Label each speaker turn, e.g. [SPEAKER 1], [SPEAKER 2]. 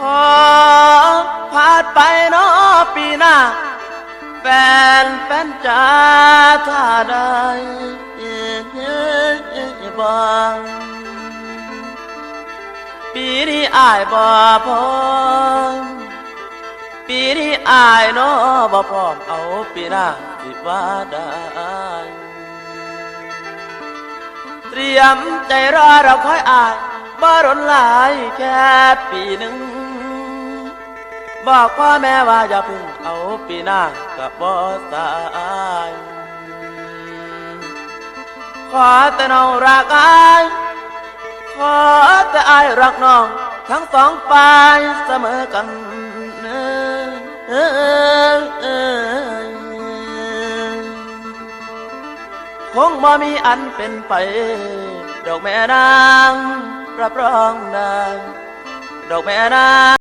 [SPEAKER 1] ขอพาดไปเนาะปีหน้าแฟนจ๋าถ้าได้บ่ปีนี้อายบ่พร้อมปีนี้อายเนาะบ่พร้อมเอาปีหน้าสิว่าได้เตรียมใจรอเราคอยอายบ่รนหลายแค่ปีหนึ่งบอกพ่อแม่ว่าอย่าพึ่งเอาปีหน้ากับบ่สายขอแต่น้องรักอายขอแต่อายรักน้องทั้งสองฝ่ายเสมอกันคงบ่มีอันเป็นไปดอกแม่นางรับรองได้ดอกแม่นาง